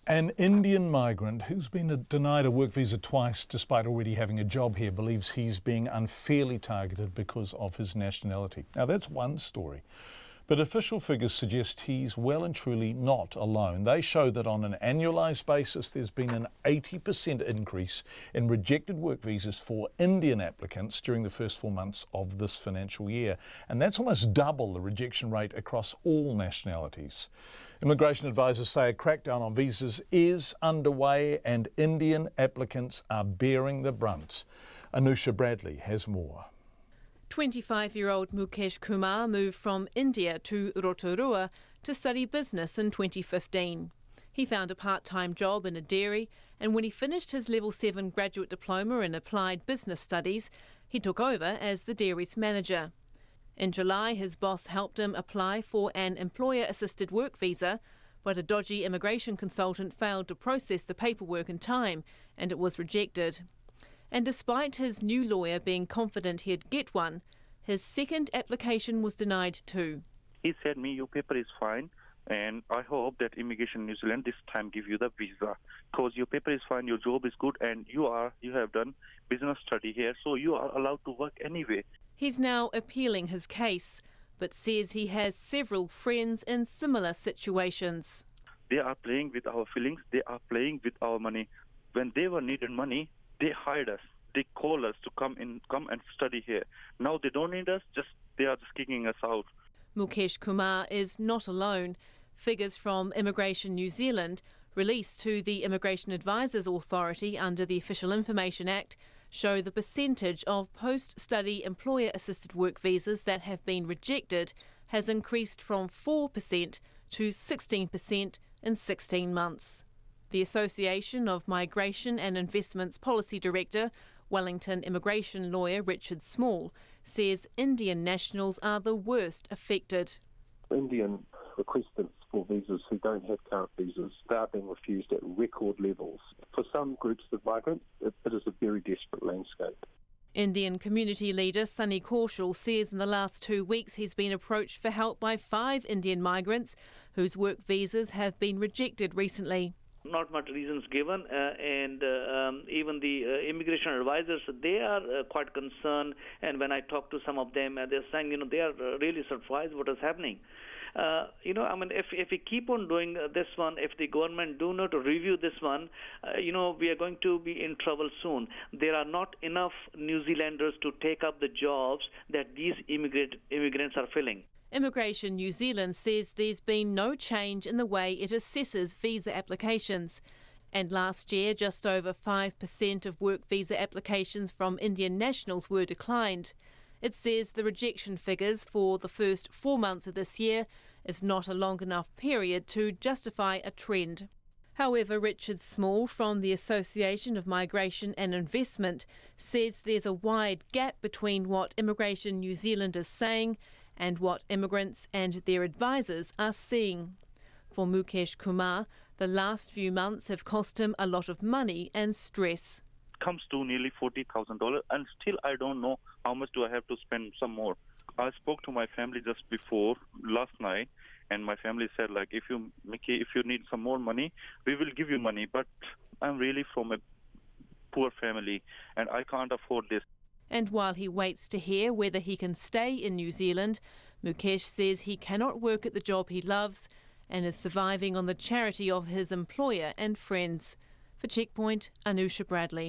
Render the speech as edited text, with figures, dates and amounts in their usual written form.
An Indian migrant who's been denied a work visa twice despite already having a job here believes he's being unfairly targeted because of his nationality. Now that's one story, but official figures suggest he's well and truly not alone. They show that on an annualised basis there's been an 80% increase in rejected work visas for Indian applicants during the first 4 months of this financial year, and that's almost double the rejection rate across all nationalities. Immigration advisors say a crackdown on visas is underway and Indian applicants are bearing the brunt. Anusha Bradley has more. 25-year-old Mukesh Kumar moved from India to Rotorua to study business in 2015. He found a part-time job in a dairy, and when he finished his Level 7 graduate diploma in applied business studies, he took over as the dairy's manager. In July, his boss helped him apply for an employer-assisted work visa, but a dodgy immigration consultant failed to process the paperwork in time, and it was rejected. And despite his new lawyer being confident he'd get one, his second application was denied too. He said me, your paper is fine, and I hope that Immigration New Zealand this time give you the visa, because your paper is fine, your job is good, and you have done business study here, so you are allowed to work anyway. He's now appealing his case, but says he has several friends in similar situations. They are playing with our feelings, they are playing with our money. When they were needed money, they hired us. They call us to come and study here. Now they don't need us, they are just kicking us out. Mukesh Kumar is not alone. Figures from Immigration New Zealand, released to the Immigration Advisors Authority under the Official Information Act, show the percentage of post-study employer-assisted work visas that have been rejected has increased from 4% to 16% in 16 months. The Association of Migration and Investments Policy Director, Wellington immigration lawyer Richard Small, says Indian nationals are the worst affected. Indian requestants for visas who don't have current visas, they are being refused at record levels. For some groups of migrants, it is a very desperate landscape. Indian community leader Sunny Kaushal says in the last 2 weeks he's been approached for help by 5 Indian migrants whose work visas have been rejected recently. Not much reasons given, and even the immigration advisors, they are quite concerned. And when I talk to some of them, they're saying, they are really surprised what is happening. If we keep on doing this one, if the government do not review this one, we are going to be in trouble soon. There are not enough New Zealanders to take up the jobs that these immigrants are filling. Immigration New Zealand says there's been no change in the way it assesses visa applications. And last year, just over 5% of work visa applications from Indian nationals were declined. It says the rejection figures for the first 4 months of this year is not a long enough period to justify a trend. However, Richard Small from the Association of Migration and Investment says there's a wide gap between what Immigration New Zealand is saying and what immigrants and their advisors are seeing. For Mukesh Kumar, the last few months have cost him a lot of money and stress. It comes to nearly $40,000, and still I don't know how much do I have to spend some more. I spoke to my family just before last night, and my family said, if you need some more money, we will give you money. But I'm really from a poor family, and I can't afford this. And while he waits to hear whether he can stay in New Zealand, Mukesh says he cannot work at the job he loves and is surviving on the charity of his employer and friends. For Checkpoint, Anusha Bradley.